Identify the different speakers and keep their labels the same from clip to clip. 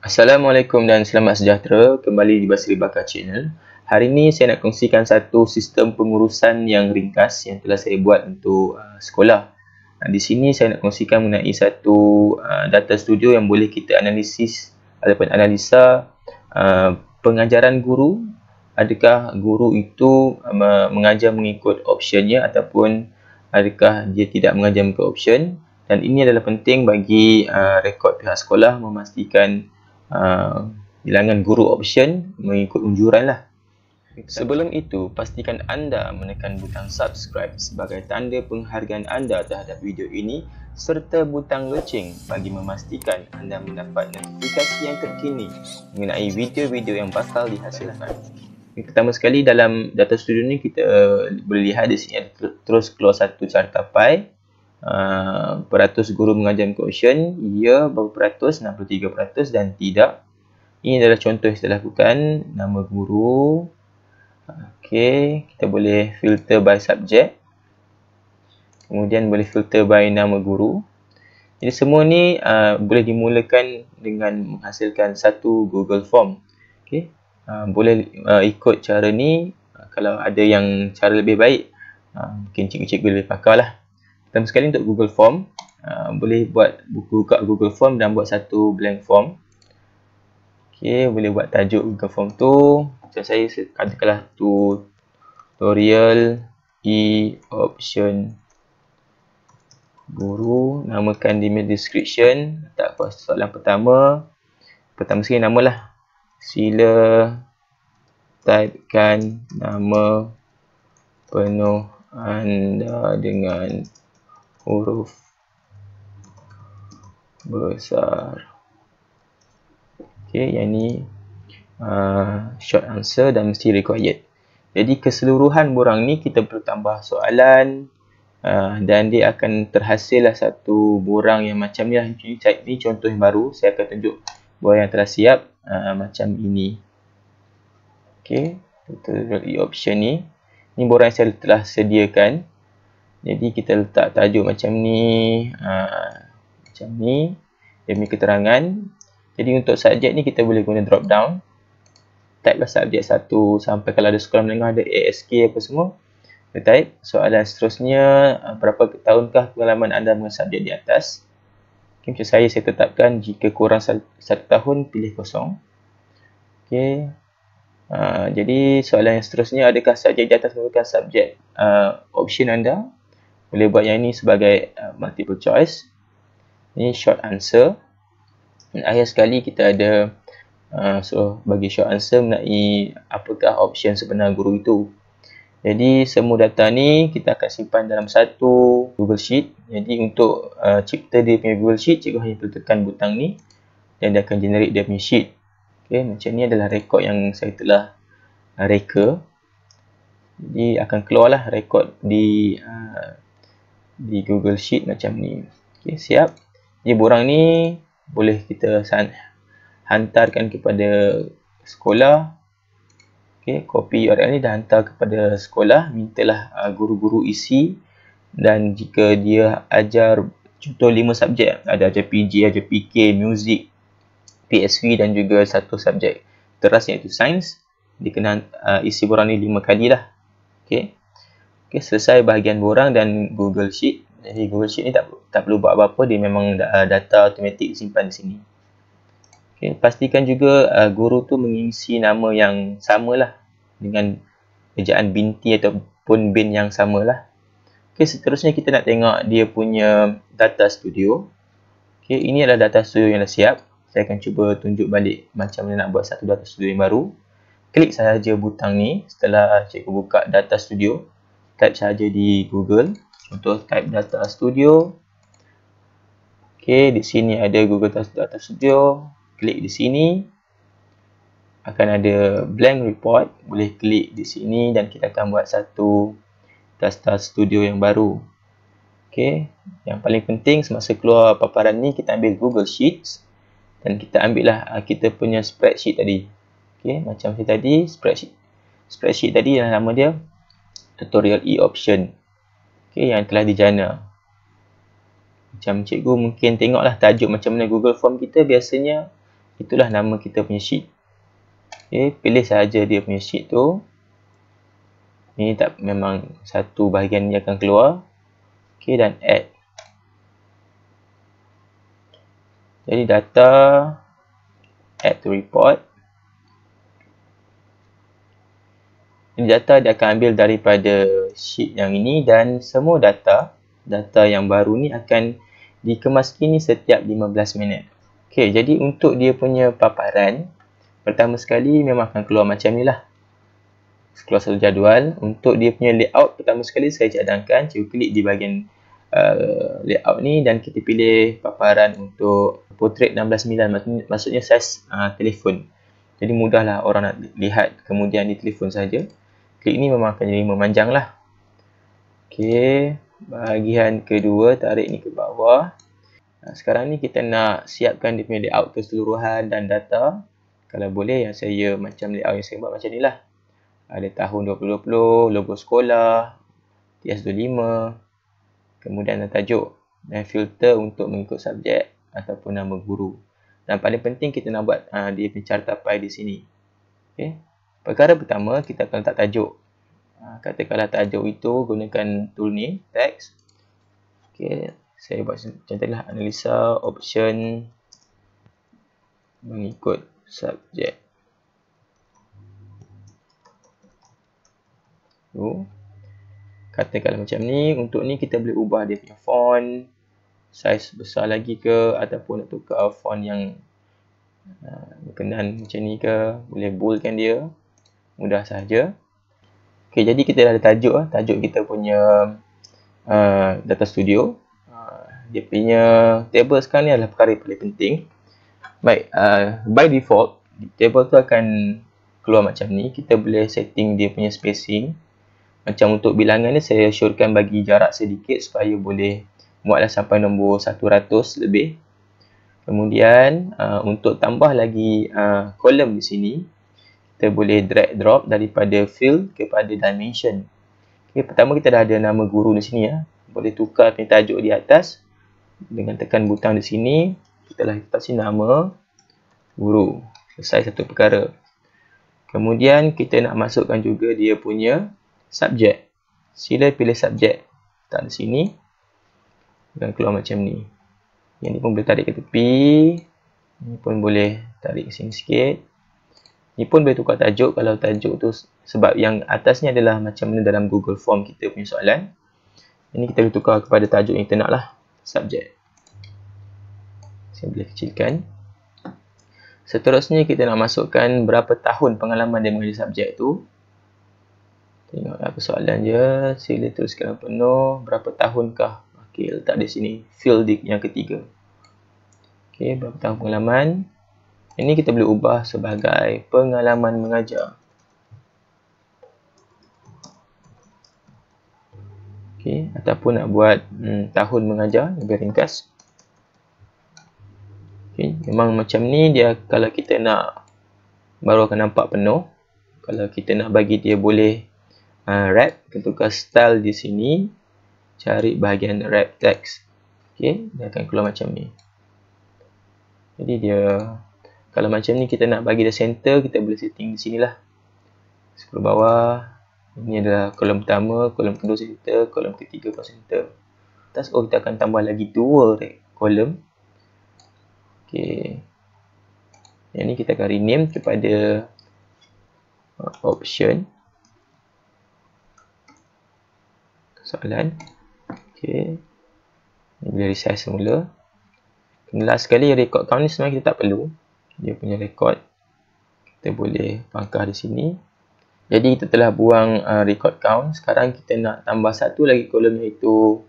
Speaker 1: Assalamualaikum dan selamat sejahtera kembali di Basri Bakar Channel. Hari ini saya nak kongsikan satu sistem pengurusan yang ringkas yang telah saya buat untuk sekolah. Di sini saya nak kongsikan mengenai satu data studio yang boleh kita analisis ataupun analisa pengajaran guru. Adakah guru itu mengajar mengikut optionnya ataupun adakah dia tidak mengajar mengikut option. Dan ini adalah penting bagi rekod pihak sekolah memastikan bilangan guru option mengikut unjuran lah. Sebelum itu, pastikan anda menekan butang subscribe sebagai tanda penghargaan anda terhadap video ini serta butang loceng bagi memastikan anda mendapat notifikasi yang terkini mengenai video-video yang bakal dihasilkan. Pertama sekali dalam data studio ni kita boleh lihat di sini ada terus keluar satu carta pie. Peratus guru mengajar mengikut option, ya berapa peratus, 63%, dan tidak. Ini adalah contoh yang saya lakukan. Nama guru. Okey, kita boleh filter by subject. Kemudian boleh filter by nama guru. Jadi semua ni boleh dimulakan dengan menghasilkan satu Google Form. Okey, boleh ikut cara ni. Kalau ada yang cara lebih baik, mungkin cikgu-cikgu lebih pakar lah. Pertama sekali untuk Google Form, boleh buka Google Form dan buat satu blank form. Okey, boleh buat tajuk Google Form tu. Macam saya katakanlah tutorial e-option guru. Namakan di description. Tak apa, soalan pertama sekali namalah. Sila typekan nama penuh anda dengan huruf besar. Okey, yang ni short answer dan mesti required. Jadi keseluruhan borang ni kita perlu tambah soalan dan dia akan terhasillah satu borang yang macam ni lah. Ini contoh yang baru. Saya akan tunjuk borang yang telah siap macam ini. Okey, tutorial e-option ni. Ini borang yang saya telah sediakan. Jadi kita letak tajuk macam ni, macam ni, dia punya keterangan. Jadi untuk subjek ni kita boleh guna drop down. Type lah subjek 1 sampai kalau ada sekolah menengah ada ASK apa semua. Kita type soalan seterusnya, berapa tahunkah pengalaman anda dengan subjek di atas. Okay, macam saya tetapkan jika kurang 1 tahun pilih kosong. Okay. Jadi soalan yang seterusnya, adakah subjek di atas merupakan subjek option anda? Boleh buat yang ini sebagai multiple choice. Ini short answer. Dan akhir sekali kita ada bagi short answer mengenai apakah option sebenar guru itu. Jadi semua data ni kita akan simpan dalam satu Google Sheet. Jadi untuk cipta dia punya Google Sheet, cikgu hanya perlu tekan butang ni dan dia akan generate dia punya sheet. Okay, macam ni adalah rekod yang saya telah reka. Jadi akan keluarlah rekod di Google Sheet macam ni. Okay, siap. Jadi borang ni boleh kita hantarkan kepada sekolah. Okay, copy URL ni dah hantar kepada sekolah. Mintalah guru-guru isi. Dan jika dia ajar contoh 5 subjek, ada ajar PG, ajar PK, Music, PSV dan juga satu subjek teras iaitu Sains, dia kena isi borang ni 5 kali lah. Okay. Okay, selesai bahagian borang dan Google Sheet. Jadi Google Sheet ni tak perlu buat apa-apa, dia memang data automatik simpan di sini. Okay, pastikan juga guru tu mengisi nama yang samalah dengan ejaan binti ataupun bin yang samalah. Okay, seterusnya kita nak tengok dia punya data studio. Okay, ini adalah data studio yang dah siap. Saya akan cuba tunjuk balik macam mana nak buat satu data studio yang baru. Klik sahaja butang ni setelah cikgu buka data studio. Type sahaja di Google. Contoh type data studio. Okey, di sini ada Google Data Studio. Klik di sini. Akan ada blank report. Boleh klik di sini dan kita akan buat satu data studio yang baru. Okey, yang paling penting semasa keluar paparan ni kita ambil Google Sheets dan kita ambil lah kita punya spreadsheet tadi. Okey, macam tadi spreadsheet tadi yang nama dia tutorial e-option. Okay, yang telah dijana. Macam cikgu mungkin tengoklah tajuk macam mana Google Form kita biasanya itulah nama kita punya sheet. Okay, pilih saja dia punya sheet tu. Ini tak memang satu bahagian ni akan keluar. Okay, dan add. Jadi data, add to report. Ini data dia akan ambil daripada sheet yang ini dan semua data yang baru ni akan dikemaskini setiap 15 minit. Okay, jadi untuk dia punya paparan, pertama sekali memang akan keluar macam ni lah. Keluar satu jadual. Untuk dia punya layout, pertama sekali saya cadangkan, cuba klik di bahagian layout ni dan kita pilih paparan untuk portrait 16:9, maksudnya saiz telefon. Jadi mudahlah orang nak lihat kemudian di telefon saja. Klik ni memang akan jadi memanjang lah. Okey, bahagian kedua, tarik ni ke bawah. Sekarang ni kita nak siapkan dia punya layout keseluruhan dan data. Kalau boleh, yang saya macam layout yang saya buat macam ni lah. Ada tahun 2020, logo sekolah, TS25, kemudian tajuk dan filter untuk mengikut subjek ataupun nama guru. Dan paling penting kita nak buat dia punya cara tapai di sini. Okay. Perkara pertama, kita akan letak tajuk. Katakanlah tajuk itu gunakan tool ni, text. Okay. Saya buat contohlah analisa option mengikut subjek. Katakanlah macam ni. Untuk ni kita boleh ubah dia punya font, saiz besar lagi ke, ataupun nak tukar font yang berkenaan macam ni ke, boleh boldkan dia, mudah saja. Okay, jadi kita dah ada tajuk. Tajuk kita punya data studio. Dia punya table sekarang ni adalah perkara yang paling penting. Baik, by default table tu akan keluar macam ni. Kita boleh setting dia punya spacing. Macam untuk bilangan ni saya syorkan bagi jarak sedikit supaya boleh muatlah sampai nombor 100 lebih. Kemudian untuk tambah lagi kolom di sini, kita boleh drag drop daripada field kepada dimension. Okay, pertama kita dah ada nama guru di sini ya. Boleh tukar tajuk di atas dengan tekan butang di sini. Kita letak sini nama guru. Selesai satu perkara. Kemudian kita nak masukkan juga dia punya subjek. Sila pilih subjek. Letak di sini. Dan keluar macam ni. Yang ni pun boleh tarik ke tepi. Ini pun boleh tarik ke sini sikit. Ini pun boleh tukar tajuk. Kalau tajuk tu, sebab yang atas ni adalah macam mana dalam Google Form kita punya soalan. Ini kita boleh tukar kepada tajuk yang kita nak lah. Subjek. Saya boleh kecilkan. Seterusnya kita nak masukkan berapa tahun pengalaman dia mengajar subjek tu. Tengok apa soalan je. Sila teruskan penuh. Berapa tahunkah? Okey, letak di sini. Field yang ketiga. Okey, berapa tahun pengalaman. Ini kita boleh ubah sebagai pengalaman mengajar. Okey, ataupun nak buat tahun mengajar lebih ringkas. Okey, memang macam ni dia kalau kita nak baru akan nampak penuh. Kalau kita nak bagi dia boleh wrap, kita tukar style di sini. Cari bahagian wrap text. Okey, dia akan keluar macam ni. Jadi dia kalau macam ni kita nak bagi dia center, kita boleh setting di sinilah. Scroll bawah. Ini adalah kolom pertama, kolom kedua center, kolom ketiga pun center. Atas kita akan tambah lagi 2 kolom. Okey. Yang ni kita akan rename kepada option. Soalan. Okey. Ini boleh resize semula. Last sekali record count ni sebenarnya kita tak perlu. Dia punya record kita boleh pangkah di sini. Jadi kita telah buang record count. Sekarang kita nak tambah satu lagi kolom, iaitu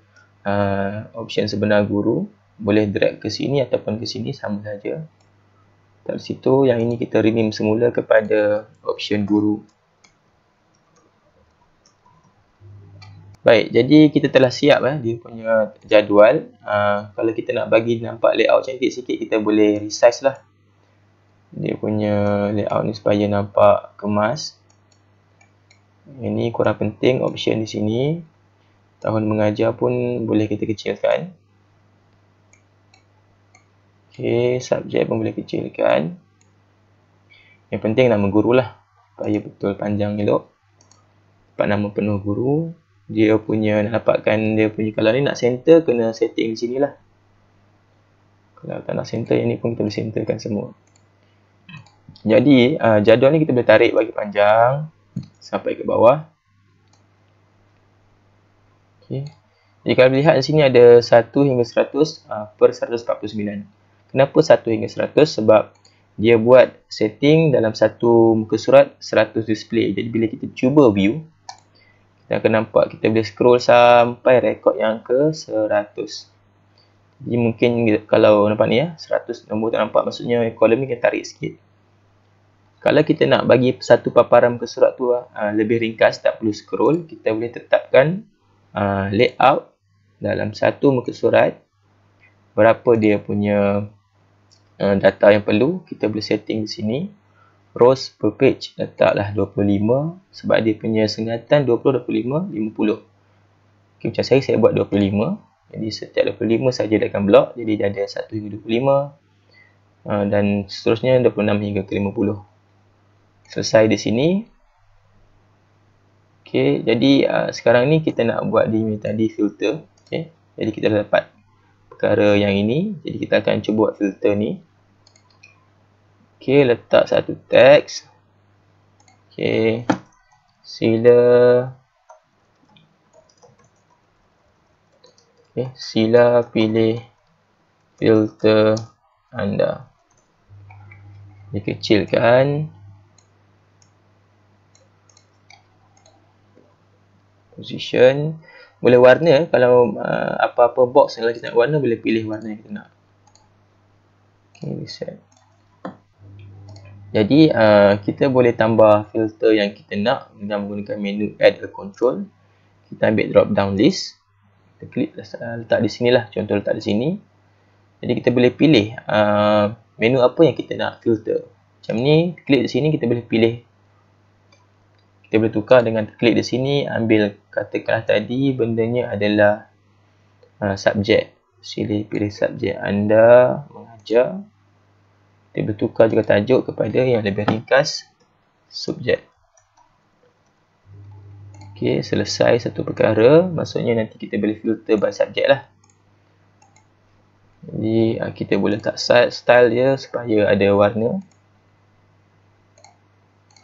Speaker 1: option sebenar guru. Boleh drag ke sini ataupun ke sini, sama saja. Dari situ, yang ini kita rename semula kepada option guru. Baik, jadi kita telah siap dia punya jadual. Kalau kita nak bagi nampak layout cantik sikit, kita boleh resize lah dia punya layout ni supaya nampak kemas. Ini kurang penting option di sini. Tahun mengajar pun boleh kita kecilkan. Okey, subjek pun boleh kecilkan. Yang penting nama guru lah, supaya betul panjang elok. Dapat nama penuh guru. Dia punya nak dapatkan dia punya, kalau ni nak center kena setting di sini lah. Kalau tak nak center yang ni pun kita boleh centerkan semua. Jadi jadual ni kita boleh tarik bagi panjang sampai ke bawah. Okey. Jadi kalau lihat di sini ada 1 hingga 100 per 149. Kenapa 1 hingga 100? Sebab dia buat setting dalam satu muka surat 100 display. Jadi bila kita cuba view, kita akan nampak kita boleh scroll sampai rekod yang ke 100. Jadi mungkin kalau nampak ni 100 nombor tak nampak, maksudnya kolom ni kita tarik sikit. Kalau kita nak bagi satu paparan muka surat tu lebih ringkas, tak perlu scroll, kita boleh tetapkan layout dalam satu muka surat. Berapa dia punya data yang perlu, kita boleh setting di sini. Rows per page letaklah 25 sebab dia punya sengatan 20, 25, 50. Okay, macam saya buat 25. Jadi setiap 25 saja dia akan blok. Jadi dia ada 1 hingga 25 dan seterusnya 26 hingga ke 50. Selesai di sini. Okey, jadi sekarang ni kita nak buat di tadi filter. Okey, jadi kita dah dapat perkara yang ini. Jadi kita akan cuba buat filter ni. Okey, letak satu teks. Okey, sila pilih filter anda. Dikecilkan. Position. Boleh warna. Kalau apa-apa box yang kita nak warna, boleh pilih warna yang kita nak. Okay, reset. Jadi kita boleh tambah filter yang kita nak dengan menggunakan menu add a control. Kita ambil drop down list. Kita klik letak di sini lah. Contoh letak di sini. Jadi kita boleh pilih menu apa yang kita nak filter. Macam ni, klik di sini kita boleh pilih. Kita boleh tukar dengan klik di sini, ambil katakanlah tadi bendanya adalah subjek. Pilih subjek anda mengajar. Kita boleh tukar juga tajuk kepada yang lebih ringkas, subjek. Okey, selesai satu perkara. Maksudnya nanti kita boleh filter by subjek lah. Jadi kita boleh letak style dia supaya ada warna.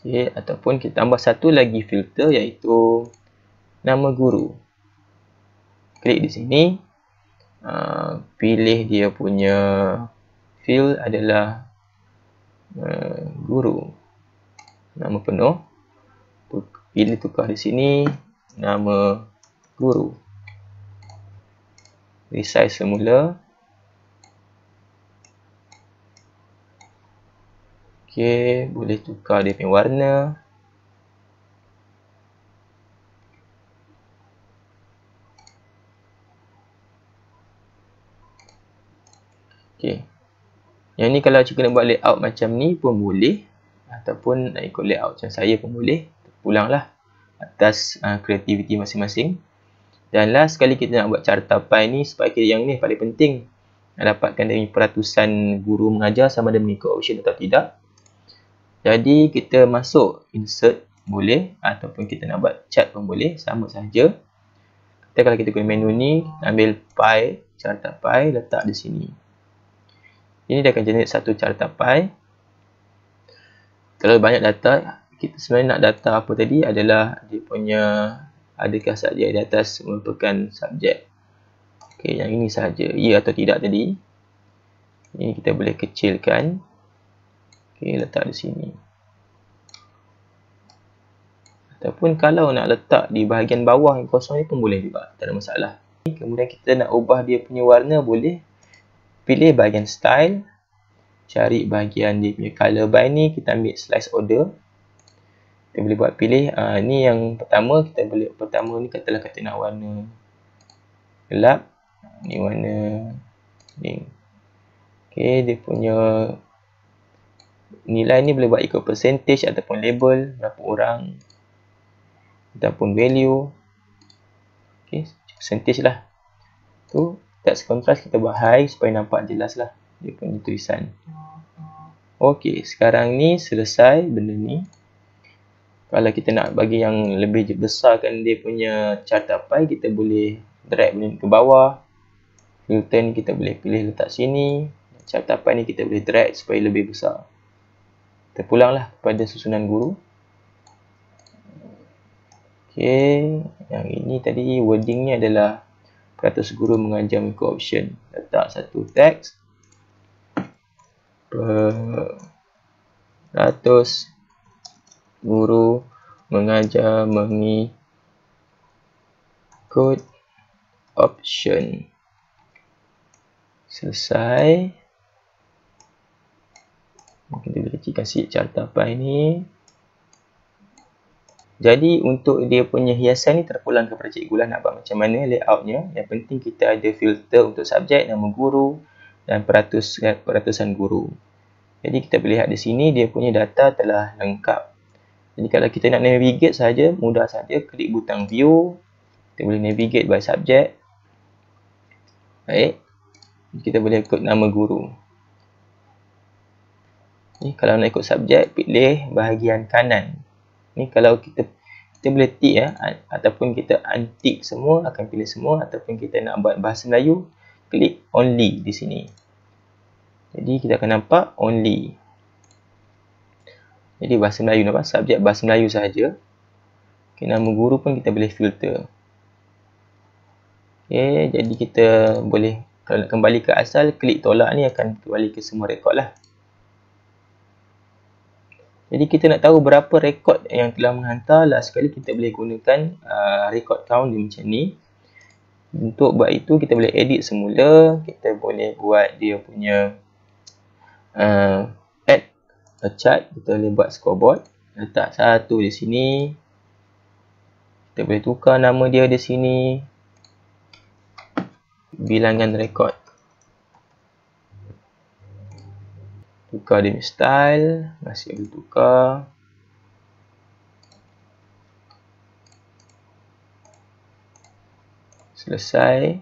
Speaker 1: Okay, ataupun kita tambah satu lagi filter iaitu nama guru. Klik di sini. Pilih dia punya field adalah guru. Nama penuh. Pilih tukar di sini. Nama guru. Resize semula. Okey, boleh tukar dia punya warna. Okey. Yang ni kalau cikgu nak buat layout macam ni pun boleh. Ataupun nak ikut layout macam saya pun boleh. Pulanglah atas kreativiti masing-masing. Dan last sekali kita nak buat cartapai ni supaya yang ni paling penting. Nak dapatkan dari peratusan guru mengajar sama ada mengikut option atau tidak. Jadi kita masuk insert boleh ataupun kita nak buat chart pun boleh, sama saja. Kalau kita guna menu ni, ambil pie, cartapai, letak di sini. Ini dia akan generate satu cartapai. Kalau banyak data, kita sebenarnya nak data apa tadi adalah dia punya adakah subjek di atas merupakan subjek. Okey, yang ini sahaja, ya atau tidak tadi. Ini kita boleh kecilkan. Okey, letak di sini. Ataupun kalau nak letak di bahagian bawah yang kosong ni pun boleh juga, tak ada masalah. Kemudian kita nak ubah dia punya warna boleh. Pilih bahagian style. Cari bahagian dia punya color by ni, kita ambil slice order. Kita boleh buat pilih, ni yang pertama, kita boleh pertama ni katalah kita nak warna gelap. Ni warna ni. Okey, dia punya nilai ni boleh buat ikut percentage ataupun label, berapa orang ataupun value. Okey, percentage lah. Tu text contrast kita buat high supaya nampak jelas lah. dia punya tulisan. Okey, sekarang ni selesai benda ni. Kalau kita nak bagi yang lebih besarkan dia punya cartapai, kita boleh drag ni ke bawah. Filter ni kita boleh pilih letak sini. Cartapai ni kita boleh drag supaya lebih besar. Kita pulanglah kepada susunan guru. Okey, yang ini tadi wording ni adalah peratus guru mengajar mengikut option. Letak satu teks. Peratus guru mengajar mengikut option. Selesai. Mungkin kita boleh kecilkan sikit cartapai ni. Jadi untuk dia punya hiasan ni terpulang kepada cikgu lah nak buat macam mana layoutnya. Yang penting kita ada filter untuk subjek, nama guru dan peratusan guru. Jadi kita boleh lihat di sini dia punya data telah lengkap. Jadi kalau kita nak navigate saja, mudah saja, klik butang view. Kita boleh navigate by subject. Baik. Kita boleh ikut nama guru. Ni kalau nak ikut subjek, pilih bahagian kanan. Ni kalau kita boleh tick ya, ataupun kita untick semua, akan pilih semua, ataupun kita nak buat bahasa Melayu, klik only di sini. Jadi kita akan nampak only. Jadi bahasa Melayu nampak, subjek bahasa Melayu sahaja. Okay, nama guru pun kita boleh filter. Okay, jadi kita boleh, kalau nak kembali ke asal, klik tolak ni akan kembali ke semua rekod lah. Jadi kita nak tahu berapa rekod yang telah menghantar, last sekali kita boleh gunakan record count macam ni. Untuk buat itu kita boleh edit semula, kita boleh buat dia punya add a chart, kita boleh buat scoreboard, letak satu di sini. Kita boleh tukar nama dia di sini. Bilangan rekod. Tukar dia style, masih boleh tukar. Selesai.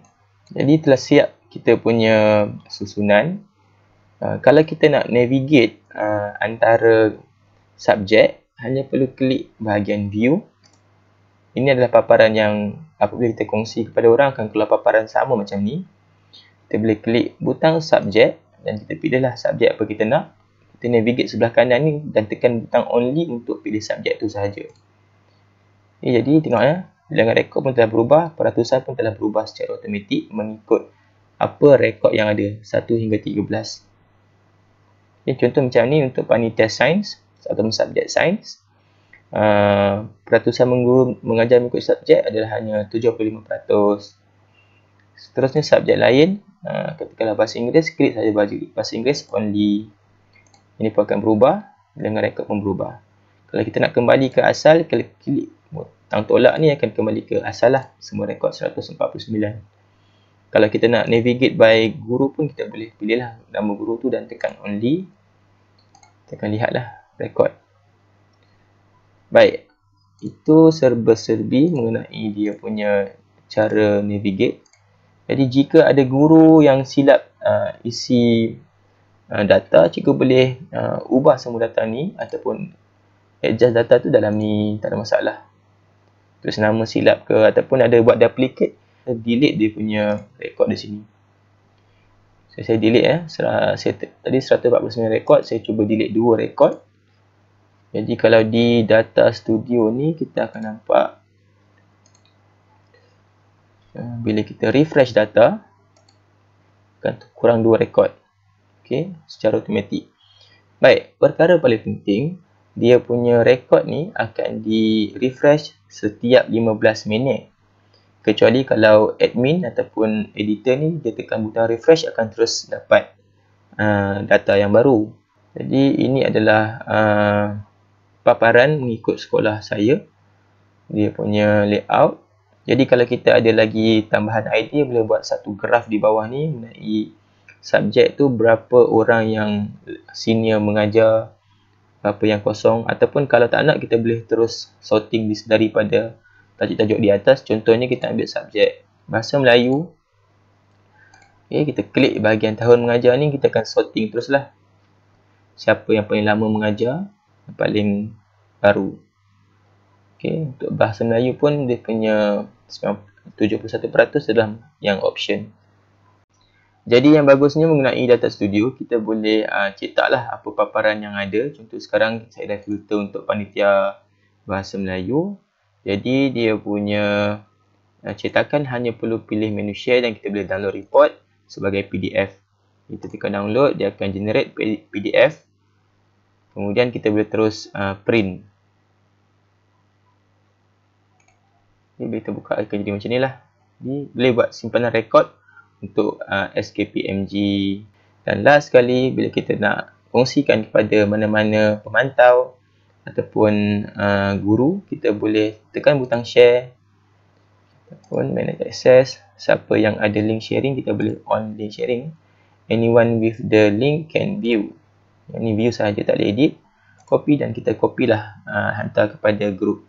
Speaker 1: Jadi telah siap kita punya susunan. Kalau kita nak navigate antara subjek, hanya perlu klik bahagian view. Ini adalah paparan yang apabila kita kongsi kepada orang akan keluar paparan sama macam ni. Kita boleh klik butang subjek dan kita pilihlah subjek apa kita nak. Kita navigate sebelah kanan ni dan tekan butang only untuk pilih subjek tu sahaja. Jadi tengok ya, bilangan rekod pun telah berubah, peratusan pun telah berubah secara automatik mengikut apa rekod yang ada 1 hingga 13. Contoh macam ni untuk panitia sains atau subjek sains. Peratusan guru mengajar mengikut subjek adalah hanya 75%. Seterusnya subjek lain, ketika bahasa Inggeris, klik saja bahasa Inggeris only. Ini pun akan berubah, bilangan rekod pun berubah. Kalau kita nak kembali ke asal, klik butang tolak ni akan kembali ke asal lah, semua rekod 149. Kalau kita nak navigate by guru pun kita boleh pilih lah nama guru tu dan tekan only. Kita akan lihatlah rekod. Baik, itu serba-serbi mengenai dia punya cara navigate. Jadi jika ada guru yang silap isi data, cikgu boleh ubah semua data ni ataupun adjust data tu dalam ni, tak ada masalah. Terus nama silap ke ataupun ada buat duplicate, delete dia punya rekod di sini. Saya delete ya. Tadi 149 rekod, saya cuba delete 2 rekod. Jadi kalau di data studio ni kita akan nampak bila kita refresh data akan kurang 2 rekod. Okey, secara automatik. Baik, perkara paling penting, dia punya rekod ni akan di refresh setiap 15 minit. Kecuali kalau admin ataupun editor ni dia tekan butang refresh akan terus dapat data yang baru. Jadi ini adalah paparan mengikut sekolah saya, dia punya layout. Jadi kalau kita ada lagi tambahan idea, boleh buat satu graf di bawah ni mengenai subjek tu berapa orang yang senior mengajar, berapa yang kosong, ataupun kalau tak nak kita boleh terus sorting daripada tajuk-tajuk di atas. Contohnya kita ambil subjek bahasa Melayu. Okay, kita klik bahagian tahun mengajar ni, kita akan sorting teruslah. Siapa yang paling lama mengajar, yang paling baru. Okay, untuk bahasa Melayu pun dia punya 71% adalah yang option. Jadi yang bagusnya mengenai data studio, kita boleh cetaklah apa paparan yang ada. Contoh sekarang saya dah filter untuk panitia bahasa Melayu. Jadi dia punya cetakan hanya perlu pilih menu share dan kita boleh download report sebagai PDF. Kita tekan download, dia akan generate PDF. Kemudian kita boleh terus print. Jadi kita buka akan jadi macam ni lah. Jadi boleh buat simpanan rekod untuk SKPMG. Dan last sekali, bila kita nak kongsikan kepada mana-mana pemantau ataupun guru, kita boleh tekan butang share ataupun manage access. Siapa yang ada link sharing, kita boleh on link sharing. Anyone with the link can view. Yang ni view sahaja, tak boleh edit. Copy dan kita copy lah, hantar kepada group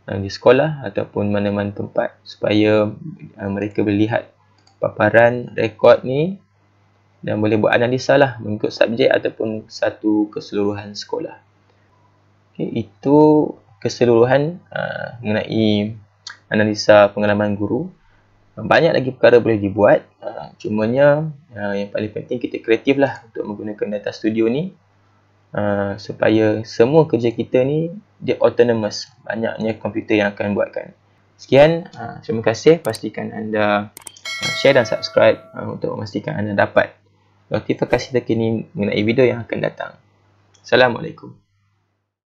Speaker 1: di sekolah ataupun mana-mana tempat supaya mereka boleh lihat paparan rekod ni dan boleh buat analisa lah mengikut subjek ataupun satu keseluruhan sekolah. Okay, itu keseluruhan mengenai analisa pengalaman guru. Banyak lagi perkara boleh dibuat, cumanya yang paling penting kita kreatif lah untuk menggunakan data studio ni supaya semua kerja kita ni dia autonomous, banyaknya komputer yang akan buatkan. Sekian, terima kasih. Pastikan anda share dan subscribe untuk memastikan anda dapat notifikasi terkini mengenai video yang akan datang. Assalamualaikum.